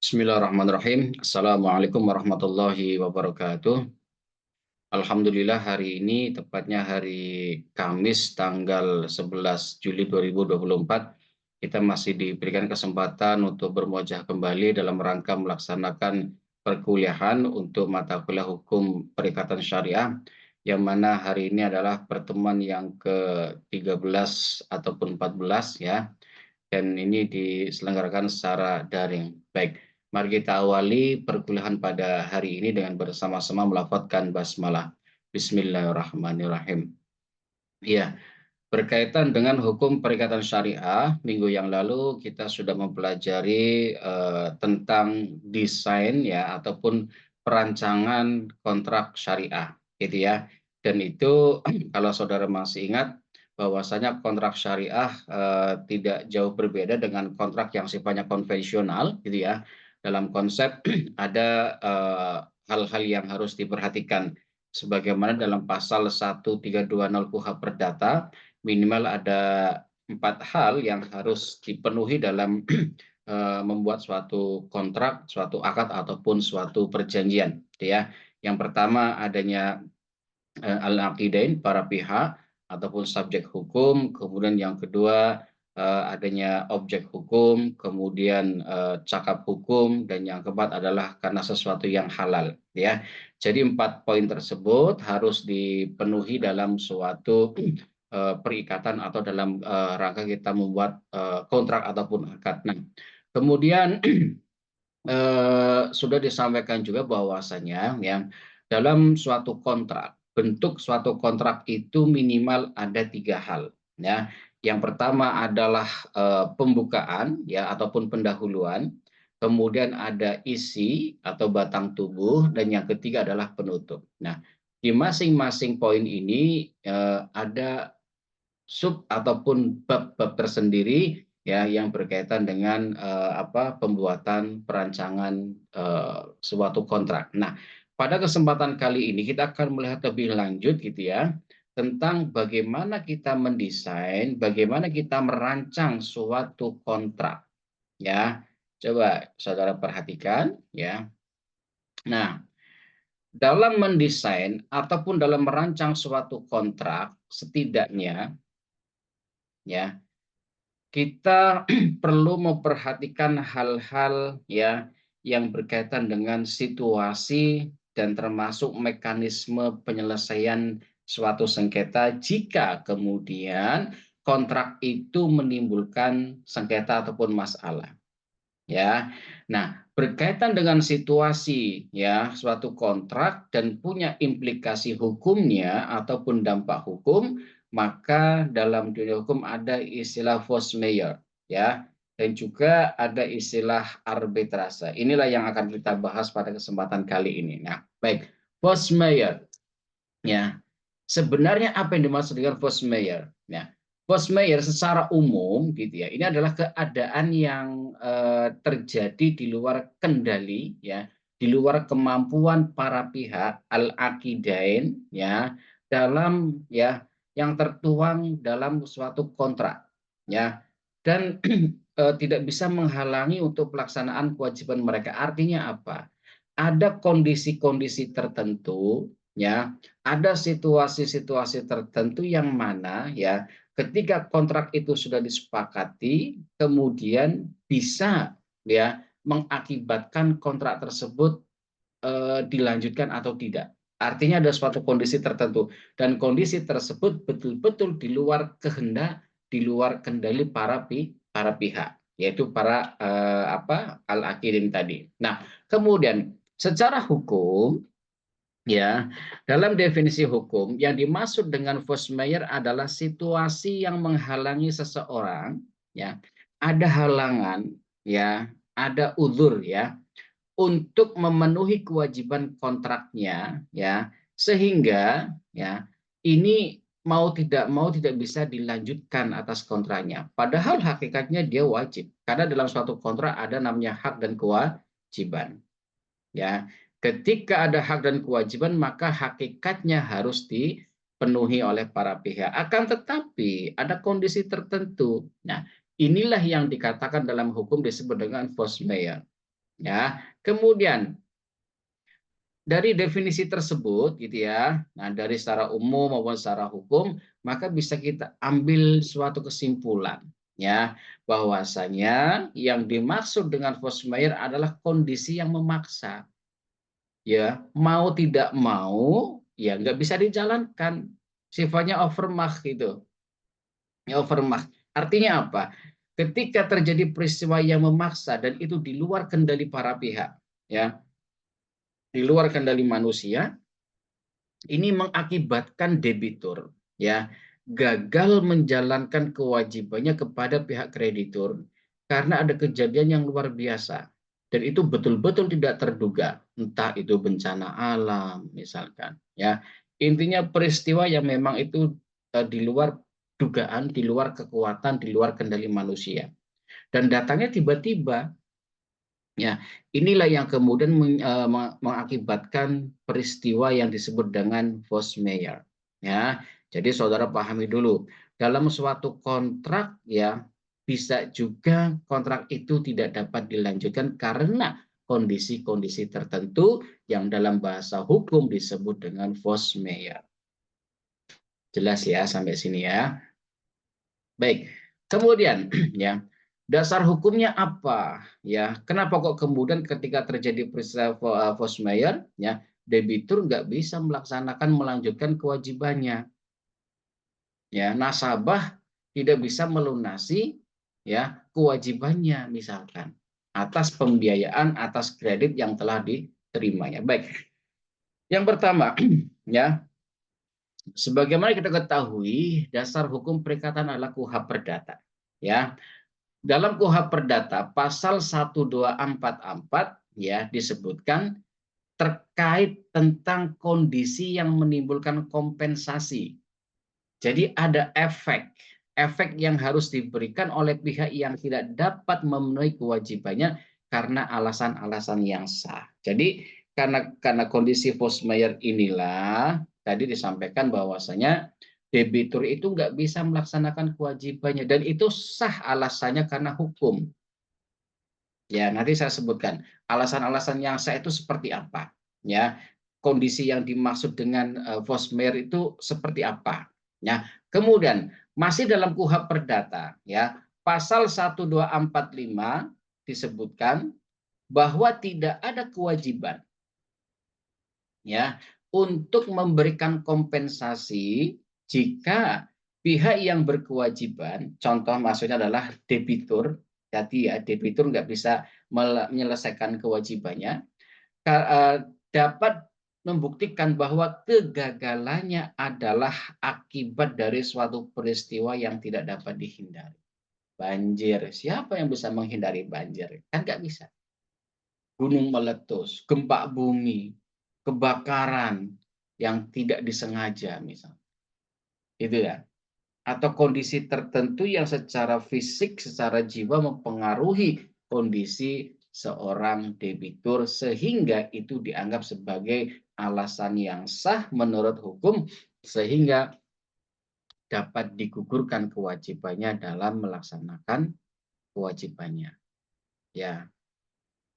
Bismillahirrahmanirrahim. Assalamualaikum warahmatullahi wabarakatuh. Alhamdulillah hari ini tepatnya hari Kamis tanggal 11 Juli 2024 kita masih diberikan kesempatan untuk bermuajah kembali dalam rangka melaksanakan perkuliahan untuk mata kuliah hukum perikatan syariah yang mana hari ini adalah pertemuan yang ke-13 ataupun 14 ya, dan ini diselenggarakan secara daring. Baik, mari kita awali perkuliahan pada hari ini dengan bersama-sama melafadzkan basmalah. Bismillahirrahmanirrahim. Ya, berkaitan dengan hukum perikatan syariah, minggu yang lalu kita sudah mempelajari tentang desain ya ataupun perancangan kontrak syariah, gitu ya. Dan itu kalau saudara masih ingat bahwasanya kontrak syariah tidak jauh berbeda dengan kontrak yang sifatnya konvensional, gitu ya. Dalam konsep ada hal-hal yang harus diperhatikan sebagaimana dalam pasal 1320 KUHP Perdata minimal ada 4 hal yang harus dipenuhi dalam membuat suatu kontrak, suatu akad ataupun suatu perjanjian, gitu ya. Yang pertama adanya al-aqidain para pihak ataupun subjek hukum, kemudian yang kedua adanya objek hukum, kemudian cakap hukum, dan yang keempat adalah karena sesuatu yang halal, ya. Jadi 4 poin tersebut harus dipenuhi dalam suatu perikatan atau dalam rangka kita membuat kontrak ataupun akad. Nah, kemudian sudah disampaikan juga bahwasanya ya dalam suatu kontrak, bentuk suatu kontrak itu minimal ada 3 hal ya. Yang pertama adalah pembukaan ya ataupun pendahuluan, kemudian ada isi atau batang tubuh, dan yang ketiga adalah penutup. Nah, di masing-masing poin ini ada sub ataupun bab-bab tersendiri ya yang berkaitan dengan pembuatan perancangan suatu kontrak. Nah, pada kesempatan kali ini kita akan melihat lebih lanjut gitu ya tentang bagaimana kita mendesain, bagaimana kita merancang suatu kontrak ya. Coba saudara perhatikan ya. Nah, dalam mendesain ataupun dalam merancang suatu kontrak setidaknya ya kita perlu memperhatikan hal-hal ya yang berkaitan dengan situasi dan termasuk mekanisme penyelesaian suatu sengketa jika kemudian kontrak itu menimbulkan sengketa ataupun masalah ya. Nah, berkaitan dengan situasi ya suatu kontrak dan punya implikasi hukumnya ataupun dampak hukum, maka dalam dunia hukum ada istilah force majeure ya, dan juga ada istilah arbitrase. Inilah yang akan kita bahas pada kesempatan kali ini. Nah, baik, force majeure ya. Sebenarnya apa yang dimaksud dengan force majeure? Ya, force majeure secara umum gitu ya, ini adalah keadaan yang terjadi di luar kendali ya, di luar kemampuan para pihak al-aqidain ya dalam ya yang tertuang dalam suatu kontrak ya, dan tidak bisa menghalangi untuk pelaksanaan kewajiban mereka. Artinya apa? Ada kondisi-kondisi tertentu ya, ada situasi-situasi tertentu yang mana ya ketika kontrak itu sudah disepakati kemudian bisa ya mengakibatkan kontrak tersebut dilanjutkan atau tidak. Artinya ada suatu kondisi tertentu dan kondisi tersebut betul-betul di luar kehendak, di luar kendali para pihak, yaitu para al-aqidin tadi. Nah, kemudian secara hukum ya, dalam definisi hukum, yang dimaksud dengan force majeure adalah situasi yang menghalangi seseorang, ya, ada halangan, ya, ada uzur, ya, untuk memenuhi kewajiban kontraknya, ya, sehingga, ya, ini mau tidak bisa dilanjutkan atas kontraknya. Padahal hakikatnya dia wajib, karena dalam suatu kontrak ada namanya hak dan kewajiban. Ya, ketika ada hak dan kewajiban maka hakikatnya harus dipenuhi oleh para pihak. Akan tetapi ada kondisi tertentu. Nah, inilah yang dikatakan dalam hukum disebut dengan force majeure. Ya, kemudian dari definisi tersebut gitu ya, nah dari secara umum maupun secara hukum, maka bisa kita ambil suatu kesimpulan ya, bahwasanya yang dimaksud dengan force majeure adalah kondisi yang memaksa. Ya, mau tidak mau ya nggak bisa dijalankan. Sifatnya overmacht gitu. Ya, overmacht. Artinya apa? Ketika terjadi peristiwa yang memaksa dan itu di luar kendali para pihak, ya, di luar kendali manusia, ini mengakibatkan debitur ya gagal menjalankan kewajibannya kepada pihak kreditur karena ada kejadian yang luar biasa dan itu betul-betul tidak terduga, entah itu bencana alam misalkan ya, intinya peristiwa yang memang itu di luar dugaan, di luar kekuatan, di luar kendali manusia dan datangnya tiba-tiba. Ya, inilah yang kemudian mengakibatkan peristiwa yang disebut dengan force majeure. Ya, jadi saudara pahami dulu, dalam suatu kontrak ya bisa juga kontrak itu tidak dapat dilanjutkan karena kondisi-kondisi tertentu yang dalam bahasa hukum disebut dengan force majeure. Jelas ya sampai sini ya. Baik, kemudian ya dasar hukumnya apa? Ya, kenapa kok kemudian ketika terjadi peristiwa force majeure, ya debitur nggak bisa melaksanakan melanjutkan kewajibannya, ya nasabah tidak bisa melunasi ya kewajibannya misalkan atas pembiayaan atas kredit yang telah diterimanya. Baik, yang pertama ya sebagaimana kita ketahui dasar hukum perikatan adalah KUHP Perdata. Ya, dalam KUHP Perdata pasal 1244 ya disebutkan terkait tentang kondisi yang menimbulkan kompensasi. Jadi ada efek yang harus diberikan oleh pihak yang tidak dapat memenuhi kewajibannya karena alasan-alasan yang sah. Jadi karena kondisi force majeure inilah tadi disampaikan bahwasanya debitur itu nggak bisa melaksanakan kewajibannya dan itu sah alasannya karena hukum. Ya, nanti saya sebutkan alasan-alasan yang sah itu seperti apa. Ya, kondisi yang dimaksud dengan force majeure itu seperti apa. Ya, kemudian masih dalam KUHP Perdata, ya pasal 1245 disebutkan bahwa tidak ada kewajiban ya untuk memberikan kompensasi jika pihak yang berkewajiban, contoh maksudnya adalah debitur, jadi ya debitur nggak bisa menyelesaikan kewajibannya, dapat membuktikan bahwa kegagalannya adalah akibat dari suatu peristiwa yang tidak dapat dihindari. Banjir, siapa yang bisa menghindari banjir? Kan nggak bisa. Gunung meletus, gempa bumi, kebakaran yang tidak disengaja misalnya. Itu ya. Atau kondisi tertentu yang secara fisik, secara jiwa mempengaruhi kondisi seorang debitur sehingga itu dianggap sebagai alasan yang sah menurut hukum sehingga dapat digugurkan kewajibannya dalam melaksanakan kewajibannya. Ya,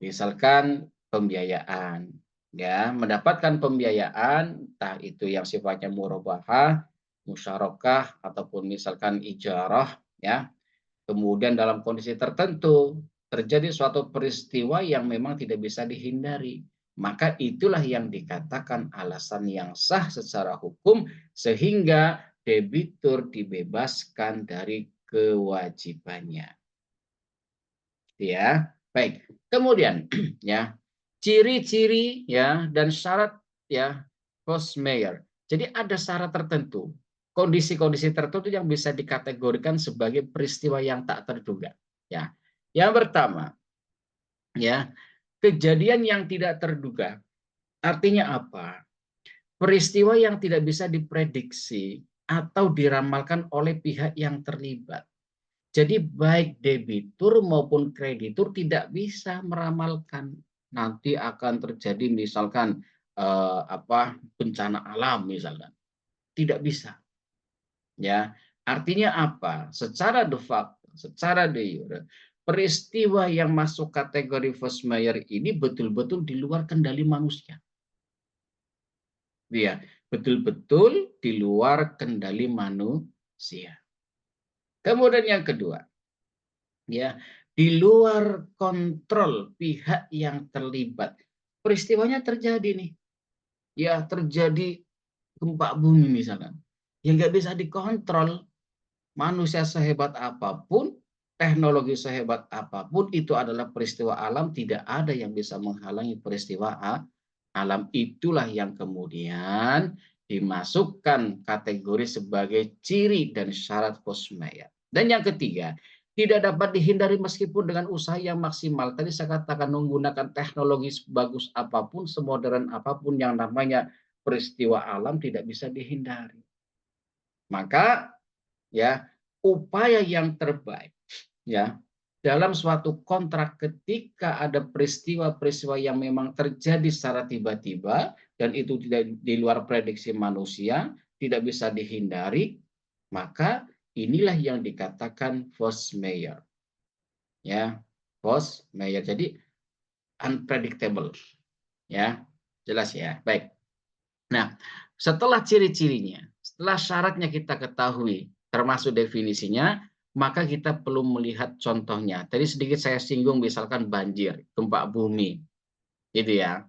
misalkan pembiayaan, ya mendapatkan pembiayaan, entah itu yang sifatnya murabahah, musyarakah ataupun misalkan ijarah, ya. Kemudian dalam kondisi tertentu terjadi suatu peristiwa yang memang tidak bisa dihindari, maka itulah yang dikatakan alasan yang sah secara hukum sehingga debitur dibebaskan dari kewajibannya. Ya, baik. Kemudian ya, ciri-ciri ya dan syarat ya force majeure. Jadi ada syarat tertentu, kondisi-kondisi tertentu yang bisa dikategorikan sebagai peristiwa yang tak terduga. Ya, yang pertama ya kejadian yang tidak terduga. Artinya apa? Peristiwa yang tidak bisa diprediksi atau diramalkan oleh pihak yang terlibat. Jadi baik debitur maupun kreditur tidak bisa meramalkan nanti akan terjadi misalkan bencana alam misalkan. Tidak bisa. Ya. Artinya apa? Secara de facto, secara de jure peristiwa yang masuk kategori force majeure ini betul-betul di luar kendali manusia. Ya, betul-betul di luar kendali manusia. Kemudian yang kedua, ya, di luar kontrol pihak yang terlibat. Peristiwanya terjadi nih, ya terjadi gempa bumi misalkan, yang nggak bisa dikontrol. Manusia sehebat apapun, teknologi sehebat apapun, itu adalah peristiwa alam, tidak ada yang bisa menghalangi peristiwa alam. Itulah yang kemudian dimasukkan kategori sebagai ciri dan syarat force majeure. Dan yang ketiga, tidak dapat dihindari meskipun dengan usaha yang maksimal. Tadi saya katakan menggunakan teknologi sebagus apapun, semodern apapun, yang namanya peristiwa alam tidak bisa dihindari. Maka ya, upaya yang terbaik ya dalam suatu kontrak ketika ada peristiwa-peristiwa yang memang terjadi secara tiba-tiba dan itu tidak di luar prediksi manusia, tidak bisa dihindari, maka inilah yang dikatakan force majeure. Ya, force majeure. Jadi unpredictable. Ya, jelas ya. Baik. Nah, setelah ciri-cirinya, setelah syaratnya kita ketahui, termasuk definisinya, maka kita perlu melihat contohnya. Tadi sedikit saya singgung, misalkan banjir, gempa bumi, gitu ya,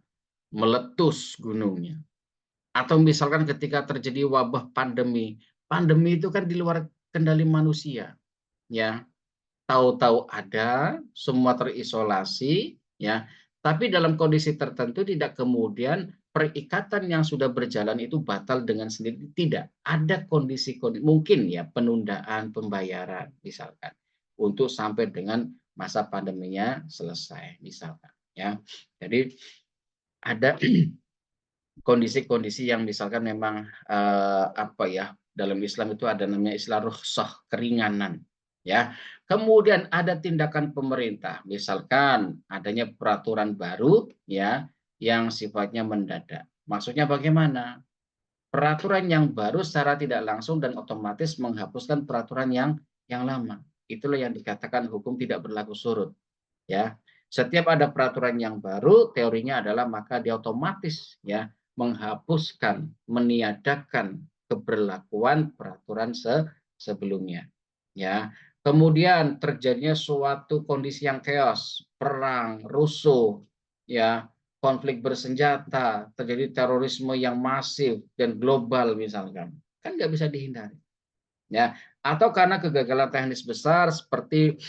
meletus gunungnya. Atau misalkan ketika terjadi wabah pandemi, pandemi itu kan di luar kendali manusia, ya. Tahu-tahu ada, semua terisolasi, ya. Tapi dalam kondisi tertentu tidak kemudian perikatan yang sudah berjalan itu batal dengan sendiri. Tidak, ada kondisi-kondisi mungkin ya penundaan pembayaran misalkan untuk sampai dengan masa pandeminya selesai misalkan ya. Jadi ada kondisi-kondisi yang misalkan memang apa ya, dalam Islam itu ada namanya istilah rukhsah, keringanan ya. Kemudian ada tindakan pemerintah, misalkan adanya peraturan baru ya yang sifatnya mendadak. Maksudnya bagaimana? Peraturan yang baru secara tidak langsung dan otomatis menghapuskan peraturan yang lama. Itulah yang dikatakan hukum tidak berlaku surut ya. Setiap ada peraturan yang baru, teorinya adalah maka dia otomatis ya menghapuskan, meniadakan keberlakuan peraturan sebelumnya ya. Kemudian terjadinya suatu kondisi yang chaos, perang, rusuh ya, konflik bersenjata, terjadi terorisme yang masif dan global misalkan, kan nggak bisa dihindari ya. Atau karena kegagalan teknis besar seperti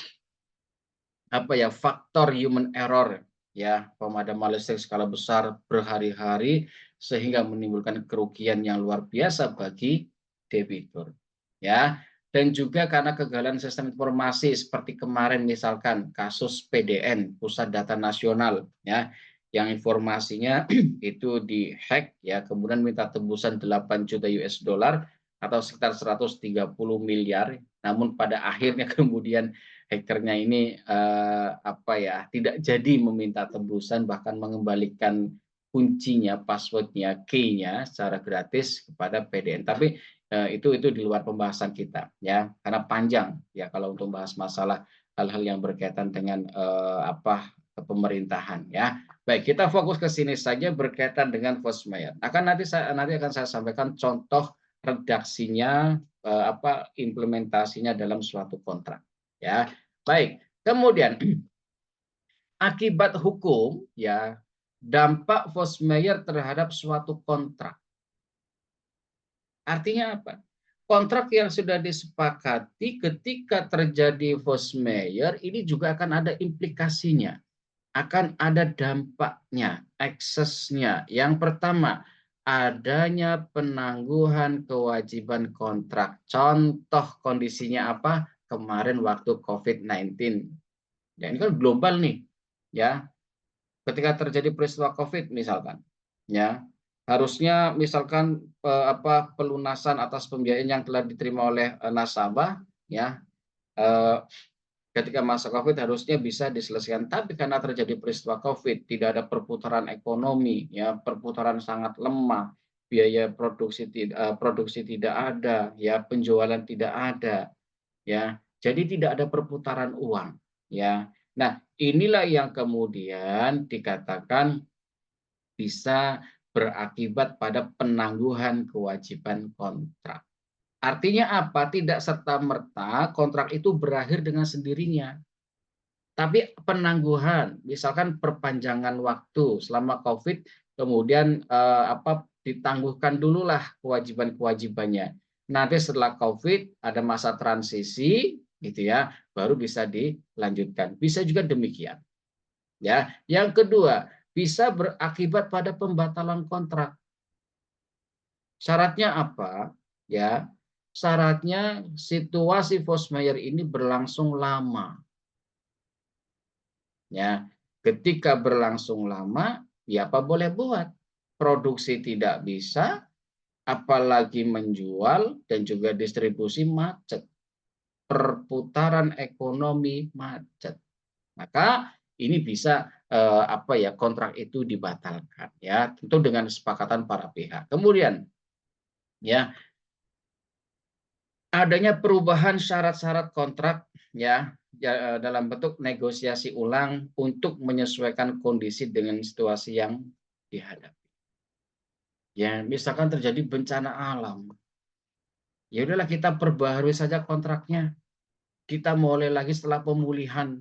apa ya, faktor human error ya, pemadaman listrik skala besar berhari-hari sehingga menimbulkan kerugian yang luar biasa bagi debitur ya. Dan juga karena kegagalan sistem informasi seperti kemarin misalkan kasus PDN, Pusat Data Nasional ya, yang informasinya itu dihack ya, kemudian minta tebusan 8 juta US dollar atau sekitar 130 miliar, namun pada akhirnya kemudian hackernya ini apa ya, tidak jadi meminta tebusan, bahkan mengembalikan kuncinya, passwordnya, key-nya secara gratis kepada PDN. Tapi itu di luar pembahasan kita ya, karena panjang ya kalau untuk bahas masalah hal-hal yang berkaitan dengan apa pemerintahan ya. Baik, kita fokus ke sini saja berkaitan dengan force majeure. Nanti akan saya sampaikan contoh redaksinya, apa implementasinya dalam suatu kontrak ya. Baik, kemudian akibat hukum ya, dampak force majeure terhadap suatu kontrak. Artinya apa? Kontrak yang sudah disepakati ketika terjadi force majeure ini juga akan ada implikasinya, akan ada dampaknya, eksesnya. Yang pertama, adanya penangguhan kewajiban kontrak. Contoh kondisinya apa? Kemarin waktu COVID-19. Ya, ini kan global nih, ya. Ketika terjadi peristiwa COVID misalkan, ya, harusnya misalkan apa pelunasan atas pembiayaan yang telah diterima oleh nasabah, ya, eh, ketika masa COVID harusnya bisa diselesaikan, tapi karena terjadi peristiwa COVID, tidak ada perputaran ekonomi, ya, perputaran sangat lemah, biaya produksi tidak ada, ya, penjualan tidak ada, ya, jadi tidak ada perputaran uang. ya. Nah, inilah yang kemudian dikatakan bisa berakibat pada penangguhan kewajiban kontrak. Artinya apa? Tidak serta-merta kontrak itu berakhir dengan sendirinya. Tapi penangguhan, misalkan perpanjangan waktu selama COVID, kemudian ditangguhkan dululah kewajiban-kewajibannya. Nanti setelah COVID ada masa transisi, gitu ya, baru bisa dilanjutkan. Bisa juga demikian. Ya, yang kedua bisa berakibat pada pembatalan kontrak. Syaratnya apa? Ya, syaratnya situasi force majeure ini berlangsung lama. Ya, ketika berlangsung lama, ya apa boleh buat? Produksi tidak bisa, apalagi menjual dan juga distribusi macet. Perputaran ekonomi macet. Maka ini bisa kontrak itu dibatalkan ya, tentu dengan kesepakatan para pihak. Kemudian ya, adanya perubahan syarat-syarat kontrak ya, dalam bentuk negosiasi ulang untuk menyesuaikan kondisi dengan situasi yang dihadapi. Ya, misalkan terjadi bencana alam. Ya udahlah kita perbaharui saja kontraknya. Kita mulai lagi setelah pemulihan,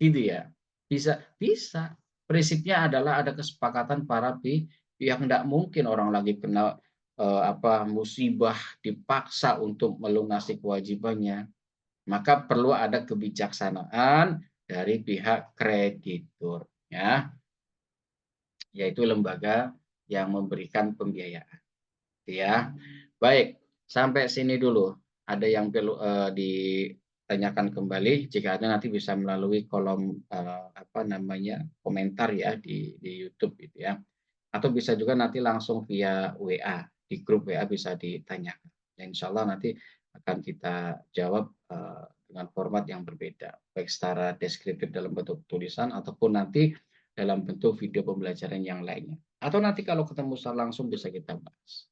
gitu ya. Bisa, bisa. Prinsipnya adalah ada kesepakatan para pihak. Tidak mungkin orang lagi kena musibah dipaksa untuk melunasi kewajibannya. Maka perlu ada kebijaksanaan dari pihak kreditur, ya, yaitu lembaga yang memberikan pembiayaan, ya. Baik, sampai sini dulu. Ada yang perlu ditanyakan kembali, jika ada nanti bisa melalui kolom komentar ya di YouTube gitu ya. Atau bisa juga nanti langsung via WA, di grup WA bisa ditanyakan. Ya, insya Allah nanti akan kita jawab dengan format yang berbeda, baik secara deskriptif dalam bentuk tulisan ataupun nanti dalam bentuk video pembelajaran yang lainnya. Atau nanti kalau ketemu secara langsung bisa kita bahas.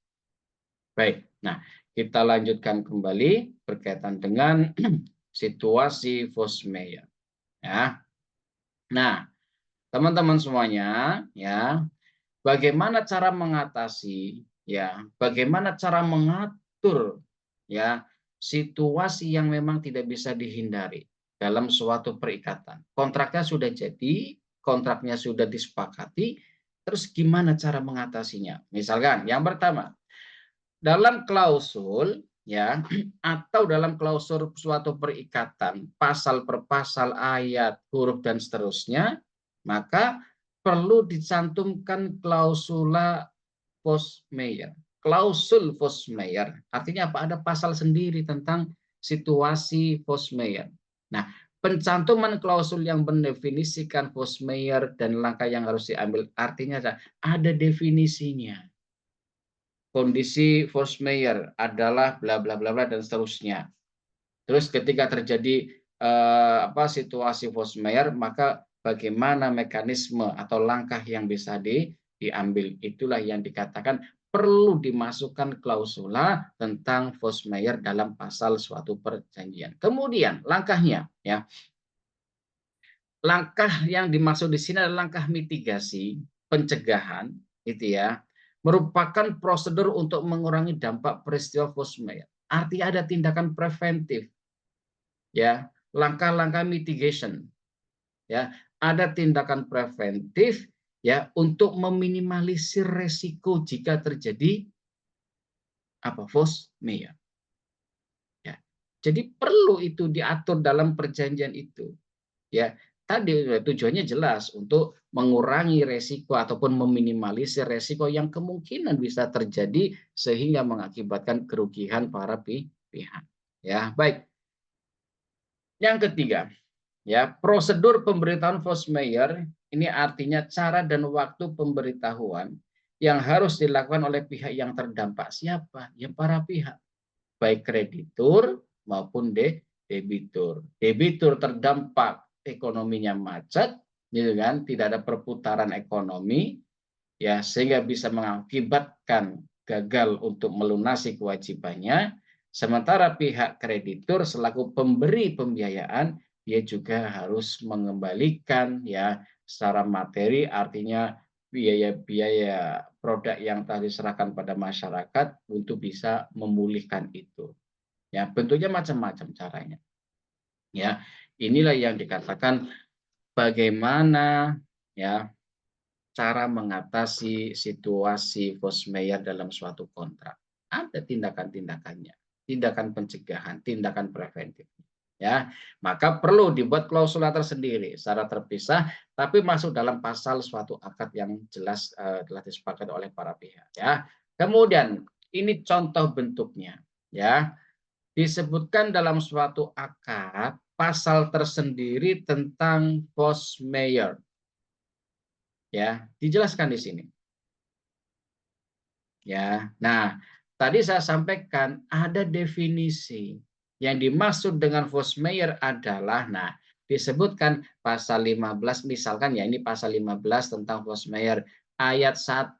Baik, nah kita lanjutkan kembali berkaitan dengan situasi force majeure. Ya. Nah, teman-teman semuanya, ya, bagaimana cara mengatasi, ya, bagaimana cara mengatur, ya, situasi yang memang tidak bisa dihindari dalam suatu perikatan. Kontraknya sudah jadi, kontraknya sudah disepakati, terus gimana cara mengatasinya? Misalkan, yang pertama, dalam klausul ya atau dalam klausul suatu perikatan, pasal per pasal, ayat, huruf dan seterusnya, maka perlu dicantumkan klausula force majeure. Klausul force majeure artinya apa? Ada pasal sendiri tentang situasi force majeure. Nah, pencantuman klausul yang mendefinisikan force majeure dan langkah yang harus diambil artinya ada definisinya. Kondisi force majeure adalah bla bla bla bla dan seterusnya. Terus ketika terjadi situasi force majeure, maka bagaimana mekanisme atau langkah yang bisa diambil. Itulah yang dikatakan perlu dimasukkan klausula tentang force majeure dalam pasal suatu perjanjian. Kemudian langkahnya, ya, langkah yang dimaksud di sini adalah langkah mitigasi, pencegahan, gitu ya, merupakan prosedur untuk mengurangi dampak peristiwa force majeure. Artinya ada tindakan preventif, ya, langkah-langkah mitigation, ya, ada tindakan preventif, ya, untuk meminimalisir resiko jika terjadi force majeure. Ya. Jadi perlu itu diatur dalam perjanjian itu. Ya, tadi tujuannya jelas untuk mengurangi resiko ataupun meminimalisir resiko yang kemungkinan bisa terjadi sehingga mengakibatkan kerugian para pihak. Ya, baik. Yang ketiga, ya, prosedur pemberitahuan force majeure ini artinya cara dan waktu pemberitahuan yang harus dilakukan oleh pihak yang terdampak. Siapa? Ya, para pihak, baik kreditur maupun debitur. Debitur terdampak ekonominya macet, gitu kan, tidak ada perputaran ekonomi, ya, sehingga bisa mengakibatkan gagal untuk melunasi kewajibannya. Sementara pihak kreditur selaku pemberi pembiayaan dia juga harus mengembalikan ya secara materi, artinya biaya-biaya produk yang telah diserahkan pada masyarakat untuk bisa memulihkan itu. Ya, bentuknya macam-macam caranya. Ya, inilah yang dikatakan bagaimana ya cara mengatasi situasi force majeure dalam suatu kontrak. Ada tindakan-tindakannya, tindakan pencegahan, tindakan preventif. Ya, maka perlu dibuat klausula tersendiri secara terpisah, tapi masuk dalam pasal suatu akad yang jelas telah disepakati oleh para pihak. Ya, kemudian ini contoh bentuknya. Ya, disebutkan dalam suatu akad pasal tersendiri tentang force majeure. Ya, dijelaskan di sini. Ya. Nah, tadi saya sampaikan ada definisi. Yang dimaksud dengan force majeure adalah disebutkan pasal 15 misalkan ya ini pasal 15 tentang force majeure ayat 1.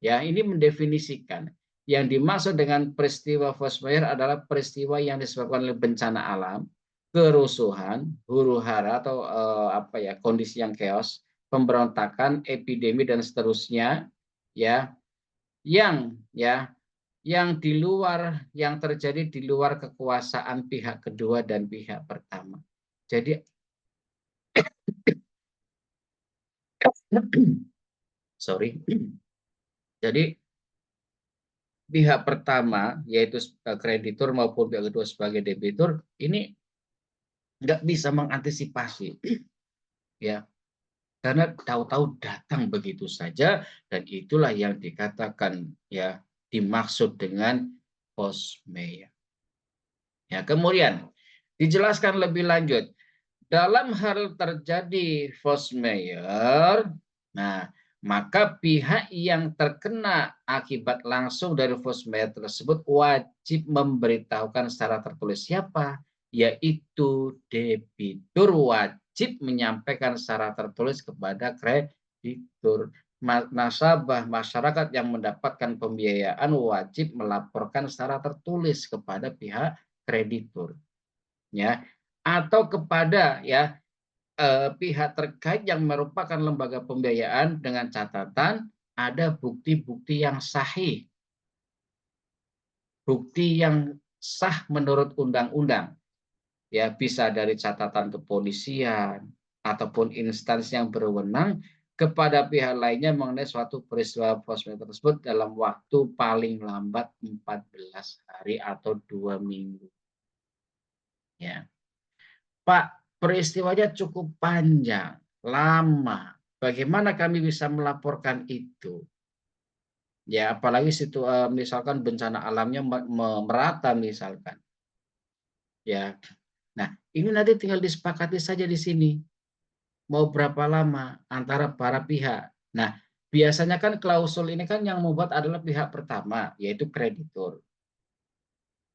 Ya, ini mendefinisikan yang dimaksud dengan peristiwa force majeure adalah peristiwa yang disebabkan oleh bencana alam, kerusuhan, huru-hara atau kondisi yang chaos, pemberontakan, epidemi dan seterusnya ya yang di luar yang terjadi di luar kekuasaan pihak kedua dan pihak pertama. Jadi sorry. Jadi pihak pertama yaitu kreditur maupun pihak kedua sebagai debitur ini nggak bisa mengantisipasi ya karena tahu-tahu datang begitu saja dan itulah yang dikatakan ya dimaksud dengan force majeure. Ya, kemudian dijelaskan lebih lanjut dalam hal terjadi force majeure, maka pihak yang terkena akibat langsung dari force majeure tersebut wajib memberitahukan secara tertulis siapa, yaitu debitur wajib menyampaikan secara tertulis kepada kreditur. Nasabah masyarakat yang mendapatkan pembiayaan wajib melaporkan secara tertulis kepada pihak kreditur. Ya, atau kepada pihak terkait yang merupakan lembaga pembiayaan dengan catatan ada bukti-bukti yang sahih, bukti yang sah menurut undang-undang, ya bisa dari catatan kepolisian ataupun instansi yang berwenang kepada pihak lainnya mengenai suatu peristiwa force majeure tersebut dalam waktu paling lambat 14 hari atau 2 minggu. Ya. Pak, peristiwanya cukup panjang, lama. Bagaimana kami bisa melaporkan itu? Ya, apalagi misalkan bencana alamnya merata misalkan. Ya. Nah, ini nanti tinggal disepakati saja di sini. Mau berapa lama antara para pihak. Nah, biasanya kan klausul ini kan yang membuat adalah pihak pertama, yaitu kreditur.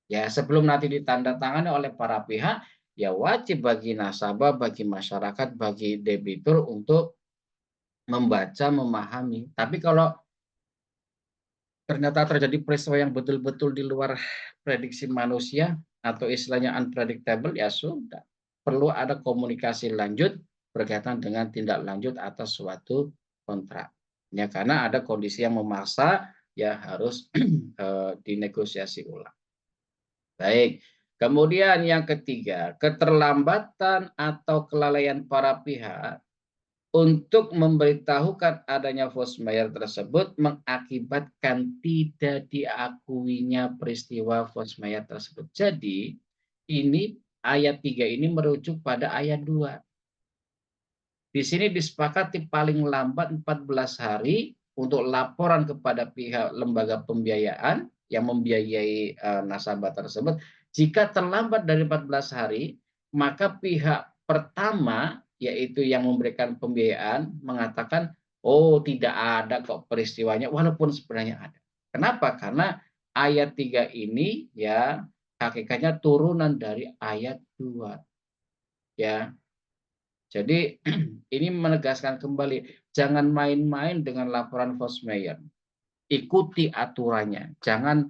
Ya, sebelum nanti ditandatangani oleh para pihak, ya wajib bagi nasabah, bagi masyarakat, bagi debitur untuk membaca, memahami. Tapi kalau ternyata terjadi peristiwa yang betul-betul di luar prediksi manusia atau istilahnya unpredictable, ya sudah. Perlu ada komunikasi lanjut berkaitan dengan tindak lanjut atas suatu kontrak. Ya, karena ada kondisi yang memaksa, ya harus dinegosiasi ulang. Baik, kemudian yang ketiga, keterlambatan atau kelalaian para pihak untuk memberitahukan adanya force majeure tersebut mengakibatkan tidak diakuinya peristiwa force majeure tersebut. Jadi, ini ayat 3 ini merujuk pada ayat 2. Di sini disepakati paling lambat 14 hari untuk laporan kepada pihak lembaga pembiayaan yang membiayai nasabah tersebut. Jika terlambat dari 14 hari, maka pihak pertama yaitu yang memberikan pembiayaan mengatakan, oh tidak ada kok peristiwanya, walaupun sebenarnya ada. Kenapa? Karena ayat 3 ini ya hakikatnya turunan dari ayat 2. Ya, jadi ini menegaskan kembali, jangan main-main dengan laporan force majeure. Ikuti aturannya, jangan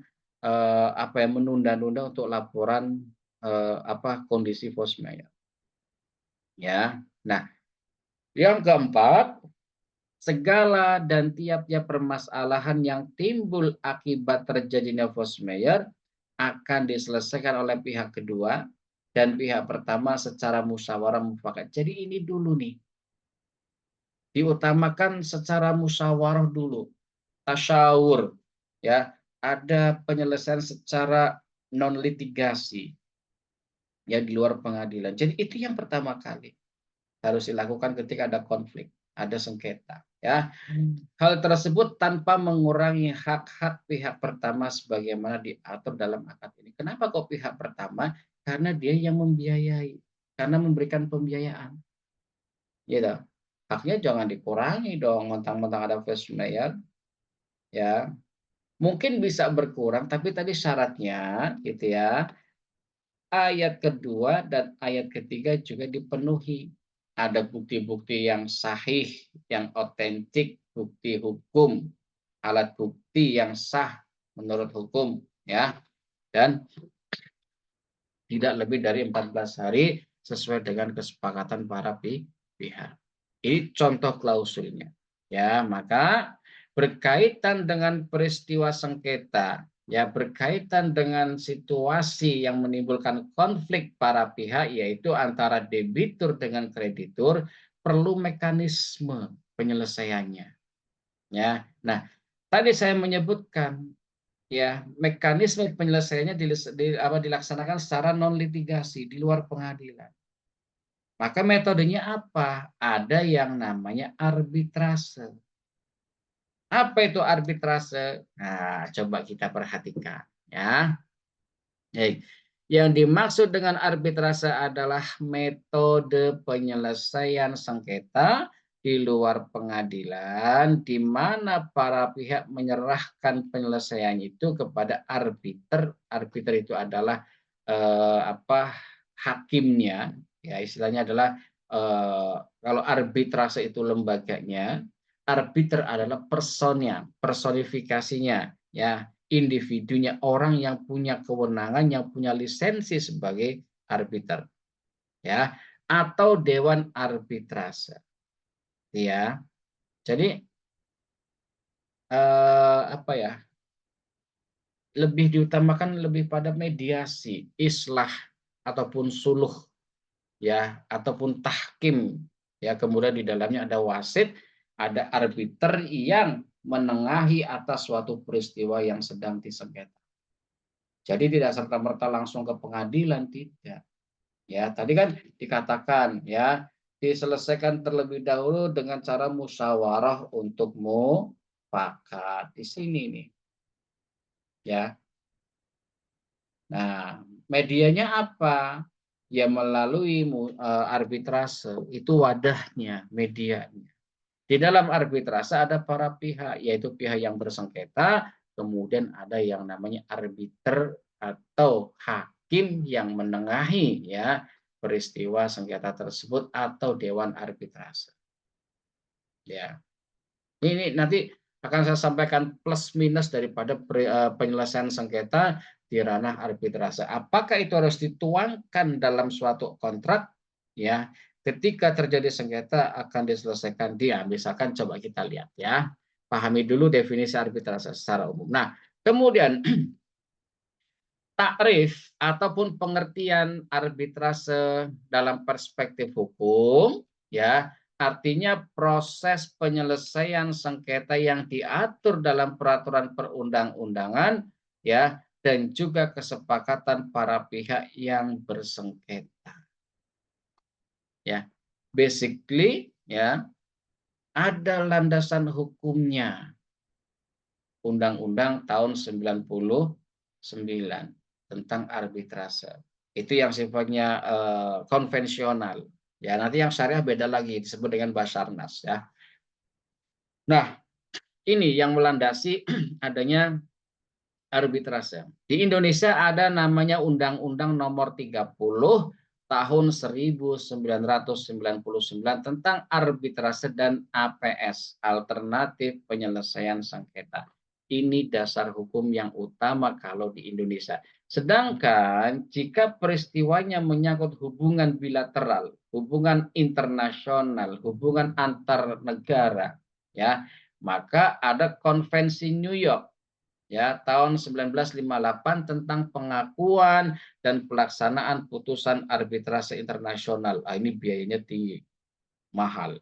menunda-nunda untuk laporan kondisi force majeure. Ya. Nah, yang keempat, segala dan tiap-tiap permasalahan yang timbul akibat terjadinya force majeure akan diselesaikan oleh pihak kedua dan pihak pertama secara musyawarah mufakat. Jadi ini dulu nih, diutamakan secara musyawarah dulu, tasyawur, ya, ada penyelesaian secara non litigasi, ya, di luar pengadilan. Jadi itu yang pertama kali harus dilakukan ketika ada konflik, ada sengketa, ya. Hal tersebut tanpa mengurangi hak-hak pihak pertama sebagaimana diatur dalam akad ini. Kenapa kok pihak pertama? Karena dia yang membiayai, karena memberikan pembiayaan, gitu. Haknya jangan dikurangi dong, mentang-mentang ada first mayor, ya. Mungkin bisa berkurang, tapi tadi syaratnya, gitu ya. Ayat kedua dan ayat ketiga juga dipenuhi. Ada bukti-bukti yang sahih, yang otentik, bukti hukum, alat bukti yang sah menurut hukum, ya, dan tidak lebih dari 14 hari sesuai dengan kesepakatan para pihak. Ini contoh klausulnya. Ya, maka berkaitan dengan peristiwa sengketa, ya, berkaitan dengan situasi yang menimbulkan konflik para pihak, yaitu antara debitur dengan kreditur, perlu mekanisme penyelesaiannya. Ya, nah, tadi saya menyebutkan, ya, mekanisme penyelesaiannya dilaksanakan secara non litigasi di luar pengadilan. Maka metodenya apa? Ada yang namanya arbitrase. Apa itu arbitrase? Nah, coba kita perhatikan, ya. Yang dimaksud dengan arbitrase adalah metode penyelesaian sengketa di luar pengadilan, di mana para pihak menyerahkan penyelesaian itu kepada arbiter. Arbiter itu adalah hakimnya, ya, istilahnya adalah kalau arbitrase itu lembaganya, arbiter adalah personnya, personifikasinya, ya, individunya, orang yang punya kewenangan, yang punya lisensi sebagai arbiter, ya, atau dewan arbitrase, ya. Jadi apa ya, lebih diutamakan lebih pada mediasi, islah ataupun suluh, ya, ataupun tahkim, ya. Kemudian di dalamnya ada wasit, ada arbiter yang menengahi atas suatu peristiwa yang sedang disengketa. Jadi tidak serta-merta langsung ke pengadilan, tidak. Ya, tadi kan dikatakan, ya, diselesaikan terlebih dahulu dengan cara musyawarah untuk mufakat. Di sini nih, ya. Nah, medianya apa? Ya melalui arbitrase, itu wadahnya, medianya. Di dalam arbitrase ada para pihak, yaitu pihak yang bersengketa, kemudian ada yang namanya arbiter atau hakim yang menengahi, ya, peristiwa sengketa tersebut, atau dewan arbitrase. Ya. Ini nanti akan saya sampaikan plus minus daripada penyelesaian sengketa di ranah arbitrase. Apakah itu harus dituangkan dalam suatu kontrak? Ya, ketika terjadi sengketa akan diselesaikan dia. Misalkan coba kita lihat, ya. Pahami dulu definisi arbitrase secara umum. Nah, kemudian takrif ataupun pengertian arbitrase dalam perspektif hukum, ya, artinya proses penyelesaian sengketa yang diatur dalam peraturan perundang-undangan, ya, dan juga kesepakatan para pihak yang bersengketa, ya. Basically, ya, ada landasan hukumnya, Undang-Undang tahun 99 tentang arbitrase. Itu yang sifatnya konvensional. Ya, nanti yang syariah beda lagi, disebut dengan Basarnas, ya. Nah, ini yang melandasi adanya arbitrase. Di Indonesia ada namanya Undang-Undang Nomor 30 tahun 1999 tentang arbitrase dan APS, alternatif penyelesaian sengketa. Ini dasar hukum yang utama kalau di Indonesia. Sedangkan jika peristiwanya menyangkut hubungan bilateral, hubungan internasional, hubungan antar negara, ya, maka ada Konvensi New York ya tahun 1958 tentang pengakuan dan pelaksanaan putusan arbitrase internasional. Ini biayanya tinggi, mahal.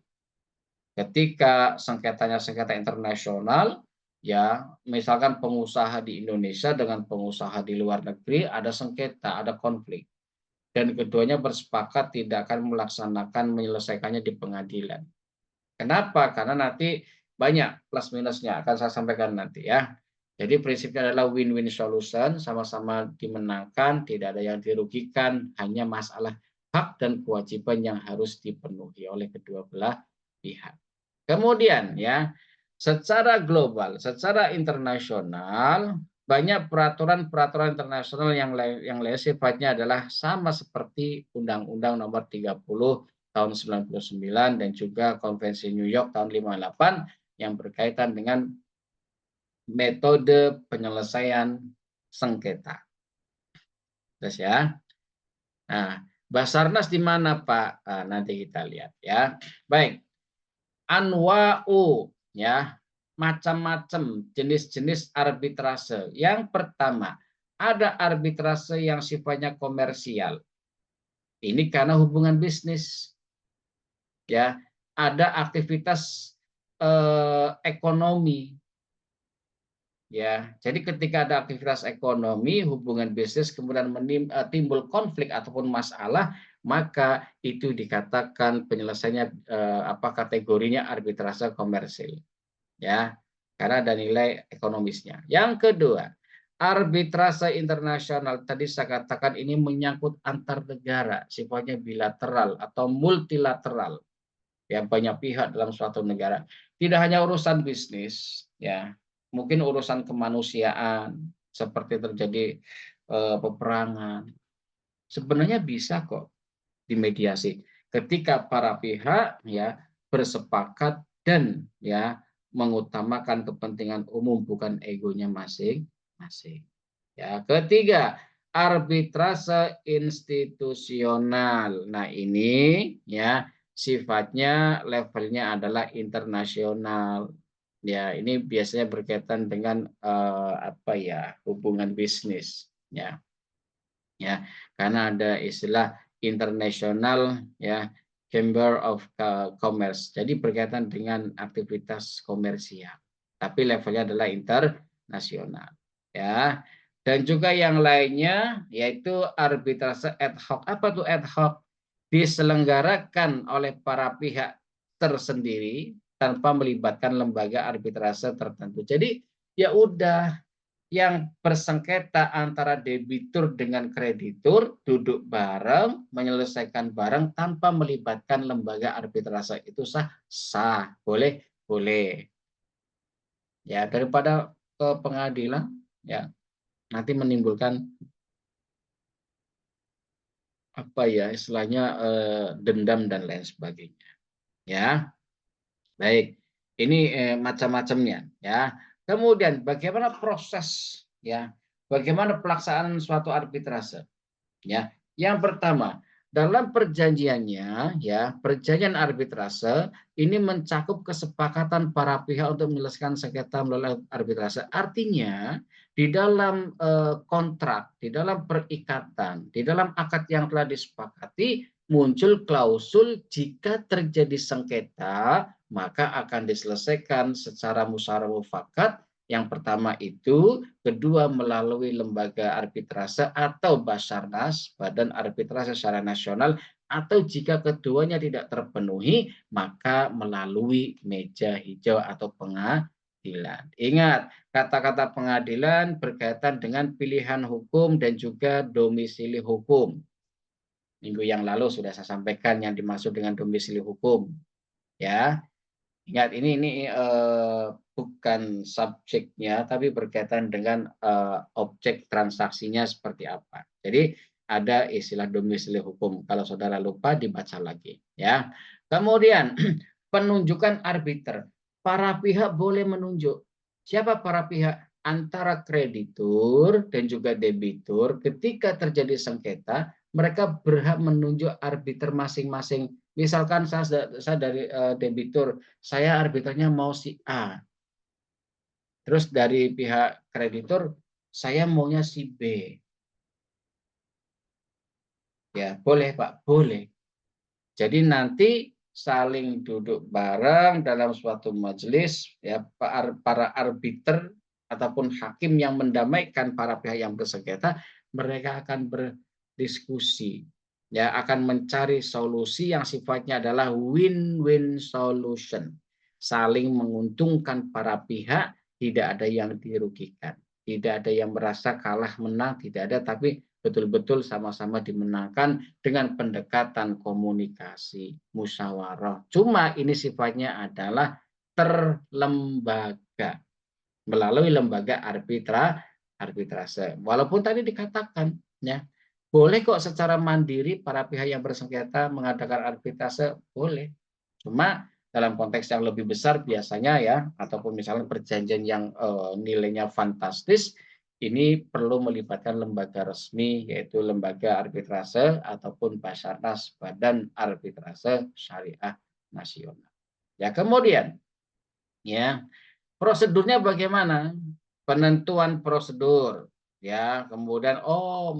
Ketika sengketanya sengketa internasional, ya misalkan pengusaha di Indonesia dengan pengusaha di luar negeri ada sengketa, ada konflik, dan keduanya bersepakat tidak akan melaksanakan menyelesaikannya di pengadilan. Kenapa? Karena nanti banyak plus minusnya, akan saya sampaikan nanti ya. Jadi prinsipnya adalah win-win solution, sama-sama dimenangkan, tidak ada yang dirugikan, hanya masalah hak dan kewajiban yang harus dipenuhi oleh kedua belah pihak. Kemudian ya, secara global, secara internasional, banyak peraturan-peraturan internasional yang lain sifatnya adalah sama seperti Undang-Undang Nomor 30 tahun 99 dan juga Konvensi New York tahun 58 yang berkaitan dengan metode penyelesaian sengketa. Terus ya. Nah, Basarnas di mana, Pak? Nah, nanti kita lihat ya. Baik. Anwa'u ya, macam-macam jenis-jenis arbitrase. Yang pertama, ada arbitrase yang sifatnya komersial. Ini karena hubungan bisnis. Ya, ada aktivitas ekonomi. Ya, jadi ketika ada aktivitas ekonomi, hubungan bisnis kemudian timbul konflik ataupun masalah, maka itu dikatakan penyelesaiannya kategorinya arbitrase komersil. Ya, karena ada nilai ekonomisnya. Yang kedua, arbitrase internasional tadi saya katakan ini menyangkut antar negara, sifatnya bilateral atau multilateral. Ya, banyak pihak dalam suatu negara. Tidak hanya urusan bisnis, ya, mungkin urusan kemanusiaan seperti terjadi peperangan. Sebenarnya bisa kok dimediasi ketika para pihak ya bersepakat dan ya mengutamakan kepentingan umum bukan egonya masing-masing. Ya, ketiga, arbitrase institusional. Nah, ini ya sifatnya levelnya adalah internasional. Ya, ini biasanya berkaitan dengan hubungan bisnis ya. Ya, karena ada istilah internasional ya Chamber of Commerce. Jadi berkaitan dengan aktivitas komersial. Tapi levelnya adalah internasional. Ya. Dan juga yang lainnya yaitu arbitrase ad hoc. Apa tuh ad hoc? Diselenggarakan oleh para pihak tersendiri tanpa melibatkan lembaga arbitrase tertentu. Jadi ya udah yang bersengketa antara debitur dengan kreditur duduk bareng menyelesaikan bareng tanpa melibatkan lembaga arbitrase itu sah boleh ya daripada ke pengadilan ya nanti menimbulkan istilahnya dendam dan lain sebagainya ya. Baik, ini macam-macamnya ya. Kemudian bagaimana proses ya? Bagaimana pelaksanaan suatu arbitrase? Ya, yang pertama, dalam perjanjiannya ya, perjanjian arbitrase ini mencakup kesepakatan para pihak untuk menyelesaikan sengketa melalui arbitrase. Artinya, di dalam kontrak, di dalam perikatan, di dalam akad yang telah disepakati muncul klausul jika terjadi sengketa maka akan diselesaikan secara musyawarah mufakat. Yang pertama itu, kedua melalui lembaga arbitrase atau Basarnas, Badan Arbitrase secara nasional, atau jika keduanya tidak terpenuhi, maka melalui meja hijau atau pengadilan. Ingat, kata-kata pengadilan berkaitan dengan pilihan hukum dan juga domisili hukum. Minggu yang lalu sudah saya sampaikan yang dimaksud dengan domisili hukum. Ya, ingat ini bukan subjeknya tapi berkaitan dengan objek transaksinya seperti apa. Jadi ada istilah domisili hukum. Kalau saudara lupa dibaca lagi ya. Kemudian penunjukan arbiter. Para pihak boleh menunjuk. Siapa para pihak? Antara kreditur dan juga debitur ketika terjadi sengketa mereka berhak menunjuk arbiter masing-masing. Misalkan saya dari debitur, saya arbiternya mau si A. Terus dari pihak kreditur, saya maunya si B. Ya, boleh Pak, boleh. Jadi nanti saling duduk bareng dalam suatu majelis, ya, para arbiter ataupun hakim yang mendamaikan para pihak yang bersengketa, mereka akan berdiskusi, ya, akan mencari solusi yang sifatnya adalah win-win solution, saling menguntungkan para pihak, tidak ada yang dirugikan, tidak ada yang merasa kalah menang, tidak ada, tapi betul-betul sama-sama dimenangkan dengan pendekatan komunikasi, musyawarah. Cuma ini sifatnya adalah terlembaga melalui lembaga arbitrase. Walaupun tadi dikatakan, ya, boleh kok secara mandiri para pihak yang bersengketa mengadakan arbitrase, boleh. Cuma dalam konteks yang lebih besar biasanya, ya, ataupun misalnya perjanjian yang nilainya fantastis, ini perlu melibatkan lembaga resmi, yaitu lembaga arbitrase ataupun Basarnas, Badan Arbitrase Syariah Nasional. Ya, kemudian, ya, prosedurnya bagaimana? Penentuan prosedur, ya. Kemudian,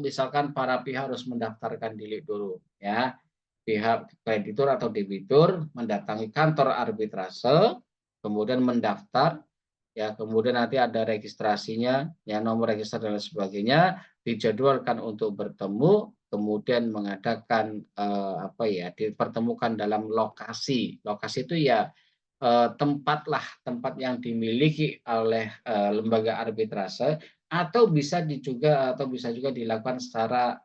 misalkan para pihak harus mendaftarkan diri dulu, ya. Pihak kreditur atau debitur mendatangi kantor arbitrase, kemudian mendaftar, ya, kemudian nanti ada registrasinya, ya, nomor register dan lain sebagainya, dijadwalkan untuk bertemu, kemudian mengadakan apa ya, dipertemukan dalam lokasi. Lokasi itu ya tempat yang dimiliki oleh lembaga arbitrase, atau bisa juga dilakukan secara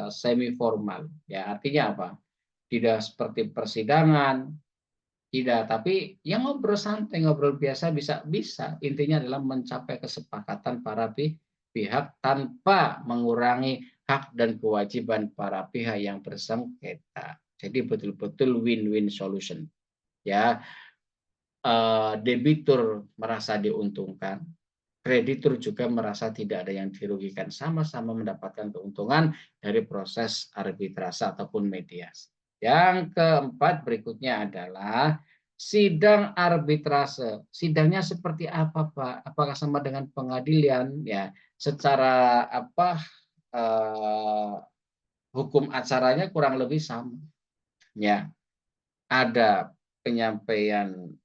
semi formal. Ya, artinya apa? Tidak seperti persidangan, tidak, tapi yang ngobrol santai, ngobrol biasa bisa bisa. Intinya adalah mencapai kesepakatan para pihak tanpa mengurangi hak dan kewajiban para pihak yang bersengketa. Jadi betul-betul win-win solution. Ya, debitur merasa diuntungkan, kreditur juga merasa tidak ada yang dirugikan, sama-sama mendapatkan keuntungan dari proses arbitrase ataupun mediasi. Yang keempat berikutnya adalah sidang arbitrase. Sidangnya seperti apa, Pak? Apakah sama dengan pengadilan? Ya, secara apa hukum acaranya kurang lebih sama. Ya, ada penyampaian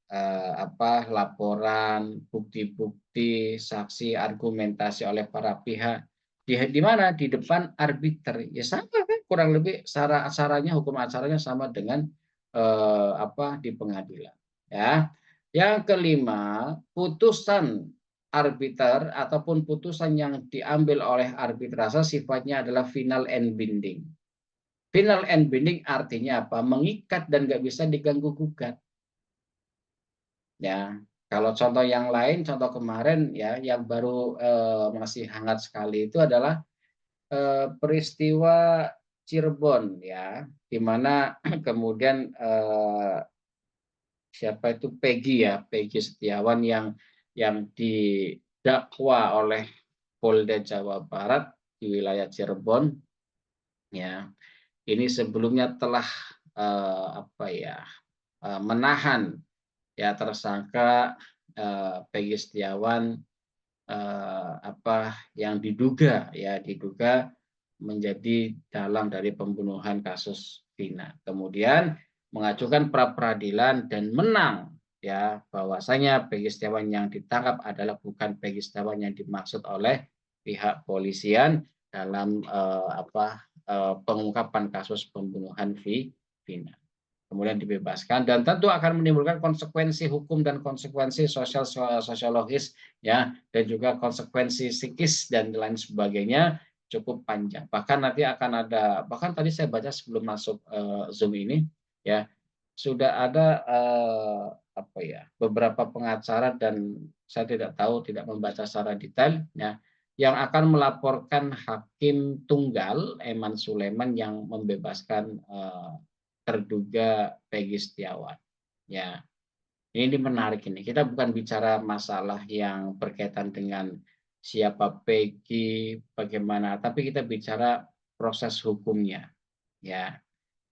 laporan, bukti-bukti, saksi, argumentasi oleh para pihak di mana di depan arbiter. Ya sama kan, kurang lebih acaranya, hukum acaranya sama dengan di pengadilan. Ya. Yang kelima, putusan arbiter ataupun putusan yang diambil oleh arbitrase sifatnya adalah final and binding. Final and binding artinya apa? Mengikat dan nggak bisa diganggu gugat. Ya, kalau contoh yang lain, contoh kemarin, ya, yang baru masih hangat sekali itu adalah peristiwa Cirebon, ya, di mana kemudian siapa itu Peggy Setiawan yang didakwa oleh Polda Jawa Barat di wilayah Cirebon, ya. Ini sebelumnya telah menahan, ya, tersangka Peggy Setiawan yang diduga menjadi dalang dari pembunuhan kasus Vina. Kemudian mengajukan pra peradilan dan menang, ya, bahwasanya Peggy Setiawan yang ditangkap adalah bukan Peggy Setiawan yang dimaksud oleh pihak polisian dalam pengungkapan kasus pembunuhan Vina. Kemudian dibebaskan dan tentu akan menimbulkan konsekuensi hukum dan konsekuensi sosiologis, ya, dan juga konsekuensi psikis dan lain sebagainya cukup panjang. Bahkan nanti akan ada, bahkan tadi saya baca sebelum masuk Zoom ini, ya, sudah ada beberapa pengacara, dan saya tidak membaca secara detail, ya, yang akan melaporkan hakim tunggal Eman Sulaiman yang membebaskan terduga Peggy Setiawan. Ya, ini menarik ini. Kita bukan bicara masalah yang berkaitan dengan siapa Peggy, bagaimana, tapi kita bicara proses hukumnya, ya.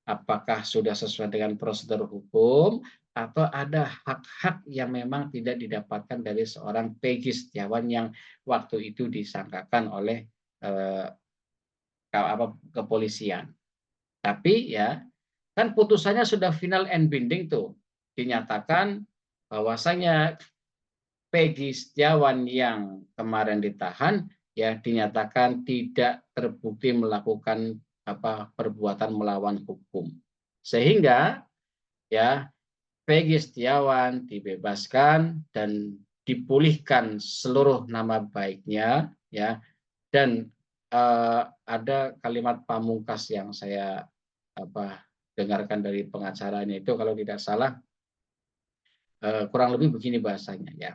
Apakah sudah sesuai dengan prosedur hukum atau ada hak-hak yang memang tidak didapatkan dari seorang Peggy Setiawan yang waktu itu disangkakan oleh eh, kepolisian. Tapi ya kan putusannya sudah final and binding tuh, dinyatakan bahwasanya Peggy Setiawan yang kemarin ditahan ya dinyatakan tidak terbukti melakukan perbuatan melawan hukum. Sehingga ya Peggy Setiawan dibebaskan dan dipulihkan seluruh nama baiknya ya, dan ada kalimat pamungkas yang saya dengarkan dari pengacaranya itu kalau tidak salah kurang lebih begini bahasanya ya.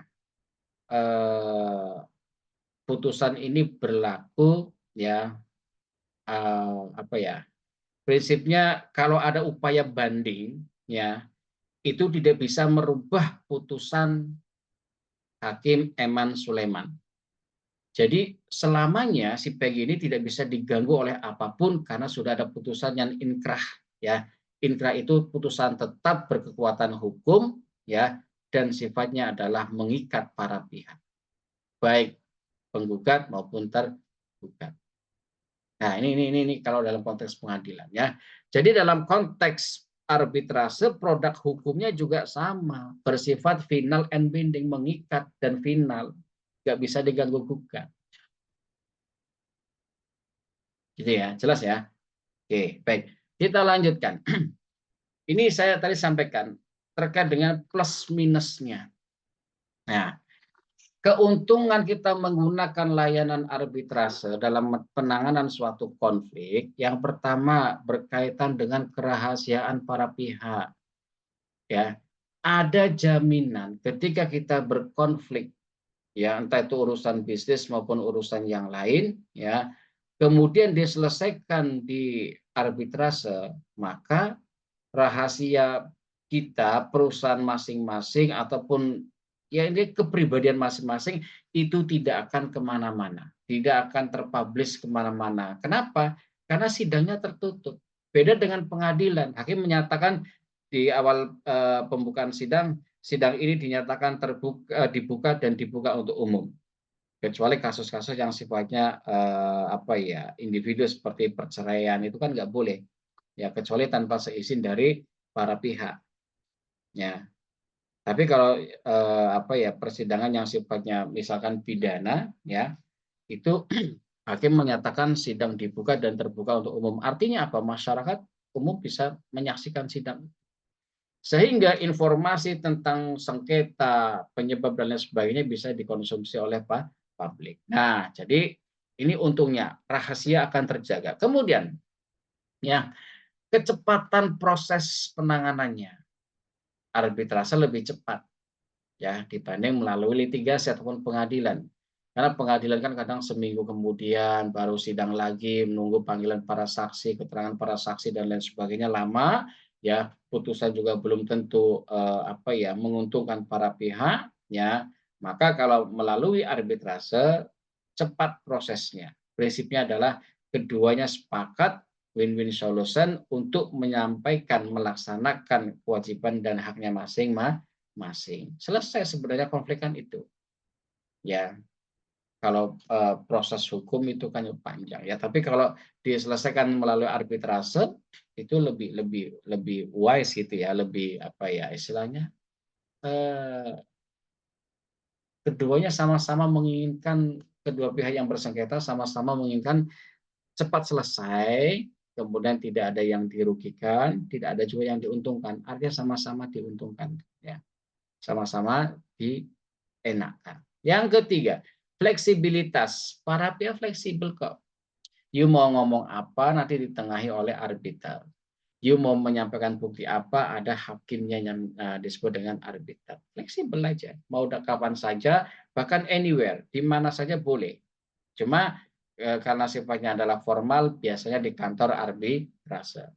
Putusan ini berlaku ya prinsipnya kalau ada upaya banding ya itu tidak bisa merubah putusan Hakim Eman Sulaiman. Jadi selamanya si Peggy ini tidak bisa diganggu oleh apapun karena sudah ada putusan yang inkrah ya. Inkrah itu putusan tetap berkekuatan hukum ya dan sifatnya adalah mengikat para pihak, baik penggugat maupun tergugat. Nah, ini kalau dalam konteks pengadilan ya. Jadi dalam konteks arbitrase produk hukumnya juga sama, bersifat final and binding, mengikat dan final, nggak bisa diganggu gugat. Gitu ya, jelas ya. Oke, baik. Kita lanjutkan. Ini saya tadi sampaikan terkait dengan plus minusnya. Nah, keuntungan kita menggunakan layanan arbitrase dalam penanganan suatu konflik, yang pertama berkaitan dengan kerahasiaan para pihak. Ya, ada jaminan ketika kita berkonflik, ya entah itu urusan bisnis maupun urusan yang lain, ya kemudian diselesaikan di arbitrase, maka rahasia kita, perusahaan masing-masing, ataupun ya ini kepribadian masing-masing itu tidak akan kemana-mana, tidak akan terpublish kemana-mana. Kenapa? Karena sidangnya tertutup. Beda dengan pengadilan, hakim menyatakan di awal pembukaan sidang, sidang ini dinyatakan dibuka dan dibuka untuk umum. Kecuali kasus-kasus yang sifatnya individu seperti perceraian itu kan nggak boleh ya, kecuali tanpa seizin dari para pihak ya. Tapi kalau persidangan yang sifatnya misalkan pidana ya, itu hakim menyatakan sidang dibuka dan terbuka untuk umum. Artinya apa? Masyarakat umum bisa menyaksikan sidang, sehingga informasi tentang sengketa, penyebab dan lain sebagainya bisa dikonsumsi oleh publik. Nah, jadi ini untungnya rahasia akan terjaga. Kemudian ya, kecepatan proses penanganannya. Arbitrase lebih cepat ya dibanding melalui litigasi ataupun pengadilan. Karena pengadilan kan kadang seminggu kemudian baru sidang lagi, menunggu panggilan para saksi, keterangan para saksi dan lain sebagainya lama ya, putusan juga belum tentu menguntungkan para pihak ya. Maka kalau melalui arbitrase cepat prosesnya. Prinsipnya adalah keduanya sepakat win-win solution untuk menyampaikan, melaksanakan kewajiban dan haknya masing-masing. Selesai sebenarnya konflik kan itu. Ya, kalau proses hukum itu kan panjang ya, tapi kalau diselesaikan melalui arbitrase itu lebih wise gitu ya, lebih istilahnya keduanya sama-sama menginginkan, kedua pihak yang bersengketa sama-sama menginginkan cepat selesai, kemudian tidak ada yang dirugikan, tidak ada juga yang diuntungkan. Artinya sama-sama diuntungkan ya. Sama-sama dienakkan. Yang ketiga, fleksibilitas. Para pihak fleksibel kok. You mau ngomong apa nanti ditengahi oleh arbiter. You mau menyampaikan bukti apa, ada hakimnya yang disebut dengan arbiter. Fleksibel aja. Mau kapan saja, bahkan anywhere, di mana saja boleh. Cuma karena sifatnya adalah formal, biasanya di kantor arbitrase.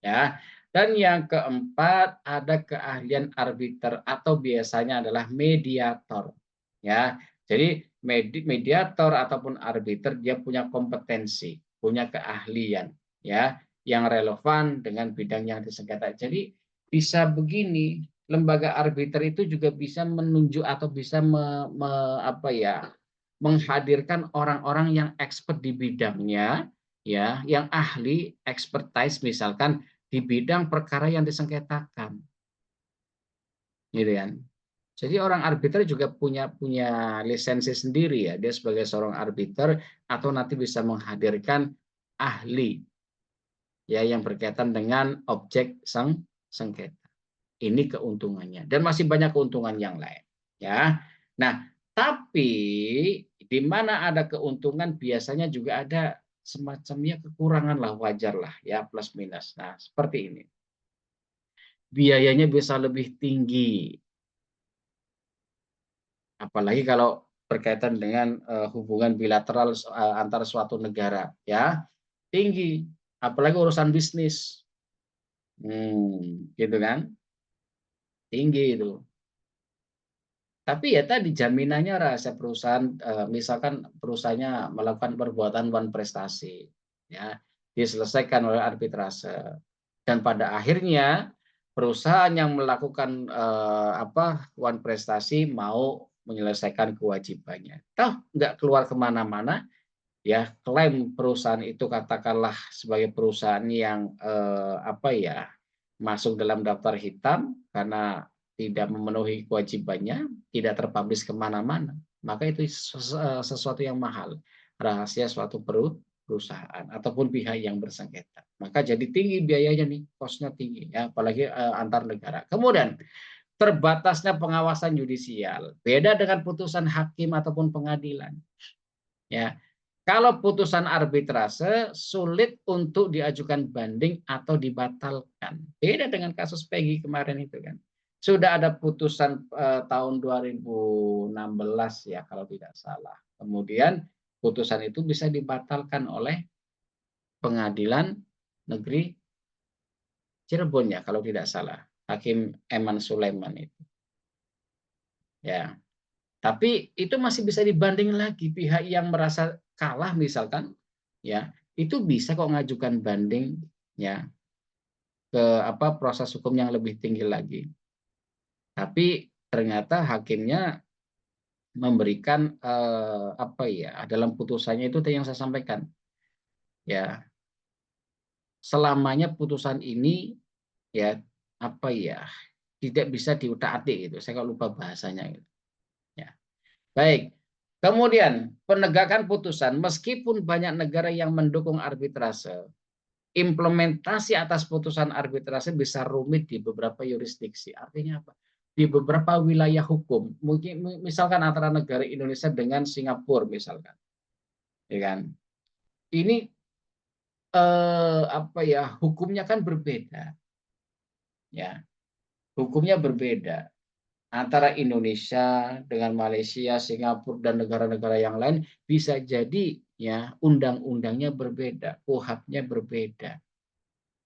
Ya. Dan yang keempat, ada keahlian arbiter atau biasanya adalah mediator. Ya. Jadi mediator ataupun arbiter dia punya kompetensi punya keahlian ya yang relevan dengan bidang yang disengketa. Jadi bisa begini, lembaga arbiter itu juga bisa menunjuk atau bisa apa ya, menghadirkan orang-orang yang expert di bidangnya ya, yang ahli expertise misalkan di bidang perkara yang disengketakan. Gitu kan. Jadi orang arbiter juga punya punya lisensi sendiri ya, dia sebagai seorang arbiter atau nanti bisa menghadirkan ahli ya yang berkaitan dengan objek sengketa. Ini keuntungannya dan masih banyak keuntungan yang lain ya. Nah, tapi di mana ada keuntungan biasanya juga ada semacamnya kekurangan lah, wajar lah ya, plus minus. Nah, seperti ini. Biayanya bisa lebih tinggi, apalagi kalau berkaitan dengan hubungan bilateral antar suatu negara ya, tinggi, apalagi urusan bisnis. Gitu kan, tinggi itu. Tapi ya tadi jaminannya rahasia perusahaan, misalkan perusahaannya melakukan perbuatan wan prestasi, ya diselesaikan oleh arbitrase, dan pada akhirnya perusahaan yang melakukan wan prestasi mau menyelesaikan kewajibannya, toh nggak keluar kemana-mana, ya klaim perusahaan itu katakanlah sebagai perusahaan yang masuk dalam daftar hitam karena tidak memenuhi kewajibannya, tidak terpublish kemana-mana, maka itu sesuatu yang mahal, rahasia suatu perusahaan ataupun pihak yang bersengketa. Maka jadi tinggi biayanya nih, kosnya tinggi, ya, apalagi antar negara. Kemudian terbatasnya pengawasan yudisial, beda dengan putusan hakim ataupun pengadilan. Ya, kalau putusan arbitrase sulit untuk diajukan banding atau dibatalkan. Beda dengan kasus Peggy kemarin itu kan. Sudah ada putusan tahun 2016 ya kalau tidak salah. Kemudian putusan itu bisa dibatalkan oleh Pengadilan Negeri Cirebon ya kalau tidak salah. Hakim Eman Sulaiman itu. Ya. Tapi itu masih bisa dibanding lagi, pihak yang merasa kalah misalkan ya, itu bisa kok ngajukan banding ya ke proses hukum yang lebih tinggi lagi. Tapi ternyata hakimnya memberikan dalam putusannya itu yang saya sampaikan ya, selamanya putusan ini ya tidak bisa diutak-atik gitu. Saya kok lupa bahasanya gitu. Ya. Baik. Kemudian penegakan putusan, meskipun banyak negara yang mendukung arbitrase, implementasi atas putusan arbitrase bisa rumit di beberapa yurisdiksi. Artinya apa? Di beberapa wilayah hukum, mungkin misalkan antara negara Indonesia dengan Singapura misalkan, ya kan? Ini hukumnya kan berbeda, ya. Hukumnya berbeda antara Indonesia dengan Malaysia, Singapura dan negara-negara yang lain, bisa jadi ya undang-undangnya berbeda, KUHP-nya berbeda.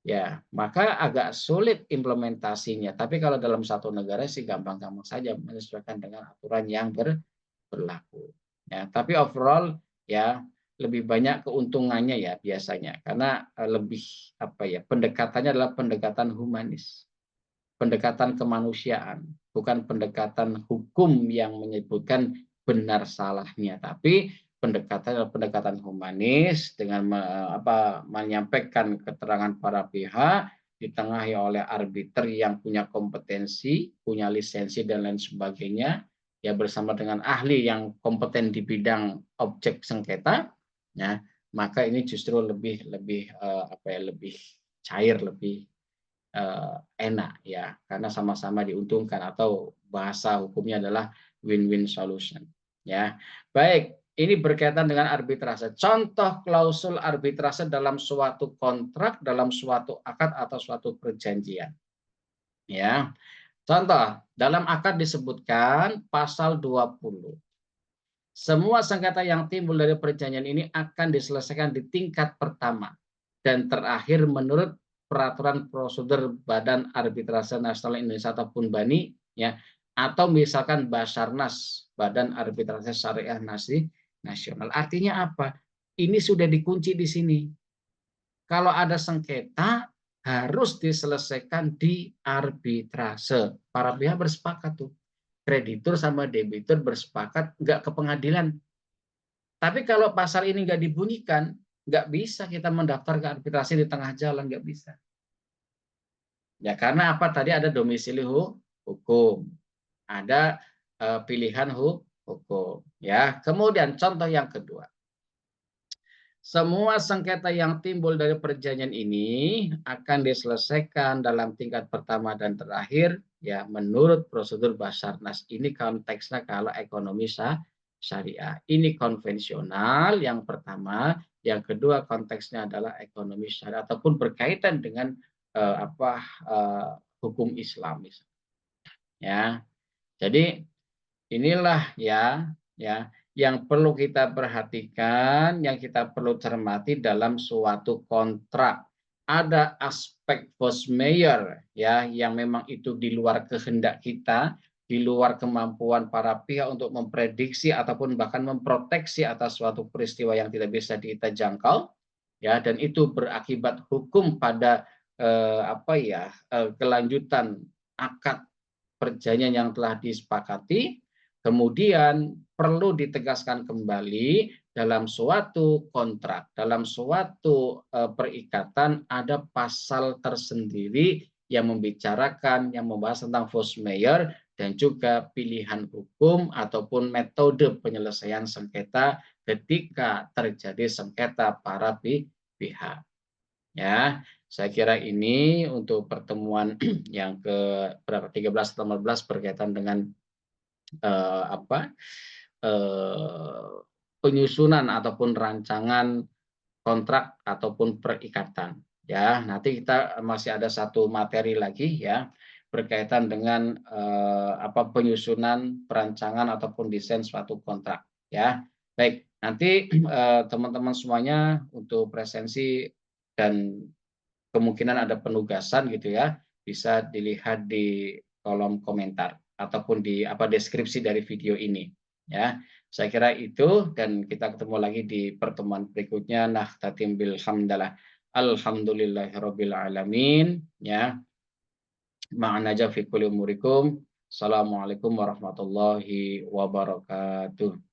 Ya, maka agak sulit implementasinya. Tapi kalau dalam satu negara sih gampang-gampang saja menyesuaikan dengan aturan yang berlaku. Ya, tapi overall ya lebih banyak keuntungannya ya biasanya karena lebih pendekatannya adalah pendekatan humanis, pendekatan kemanusiaan, bukan pendekatan hukum yang menyebutkan benar salahnya, tapi pendekatan adalah pendekatan humanis dengan menyampaikan keterangan para pihak ditengahi oleh arbiter yang punya kompetensi, punya lisensi dan lain sebagainya, ya bersama dengan ahli yang kompeten di bidang objek sengketa, ya maka ini justru lebih lebih cair, lebih enak ya karena sama-sama diuntungkan atau bahasa hukumnya adalah win-win solution ya. Baik, ini berkaitan dengan arbitrase. Contoh klausul arbitrase dalam suatu kontrak, dalam suatu akad atau suatu perjanjian. Ya. Contoh, dalam akad disebutkan pasal 20. Semua sengketa yang timbul dari perjanjian ini akan diselesaikan di tingkat pertama dan terakhir menurut peraturan prosedur Badan Arbitrase Nasional Indonesia ataupun BANI ya, atau misalkan Basarnas, Badan Arbitrase Syariah Nasional. Artinya apa? Ini sudah dikunci di sini. Kalau ada sengketa harus diselesaikan di arbitrase. Para pihak bersepakat tuh. Kreditur sama debitur bersepakat nggak ke pengadilan. Tapi kalau pasal ini nggak dibunyikan, nggak bisa kita mendaftar ke arbitrasi di tengah jalan, nggak bisa. Ya karena apa? Tadi ada domisili hukum, ada pilihan hukum. Ya, kemudian contoh yang kedua. Semua sengketa yang timbul dari perjanjian ini akan diselesaikan dalam tingkat pertama dan terakhir ya menurut prosedur Basarnas. Ini konteksnya kalau ekonomi syariah. Ini konvensional yang pertama, yang kedua konteksnya adalah ekonomi syariah ataupun berkaitan dengan hukum Islam ya. Jadi inilah ya yang perlu kita perhatikan, yang kita perlu cermati dalam suatu kontrak. Ada aspek force majeure ya yang memang itu di luar kehendak kita, di luar kemampuan para pihak untuk memprediksi ataupun bahkan memproteksi atas suatu peristiwa yang tidak bisa kita jangkau ya, dan itu berakibat hukum pada kelanjutan akad perjanjian yang telah disepakati. Kemudian perlu ditegaskan kembali dalam suatu kontrak, dalam suatu perikatan ada pasal tersendiri yang membicarakan, yang membahas tentang force majeure dan juga pilihan hukum ataupun metode penyelesaian sengketa ketika terjadi sengketa para pihak. Ya, saya kira ini untuk pertemuan yang ke berapa 13 atau 14 berkaitan dengan eh, apa eh, penyusunan ataupun rancangan kontrak ataupun perikatan. Ya, nanti kita masih ada satu materi lagi ya berkaitan dengan penyusunan perancangan ataupun desain suatu kontrak ya. Baik, nanti teman-teman semuanya untuk presensi dan kemungkinan ada penugasan gitu ya, bisa dilihat di kolom komentar ataupun di deskripsi dari video ini ya. Saya kira itu dan kita ketemu lagi di pertemuan berikutnya. Nakhtatim bil hamdalah. Alhamdulillahirabbil alamin ya. Ma'anaja fi kulli umurikum. Assalamualaikum warahmatullahi wabarakatuh.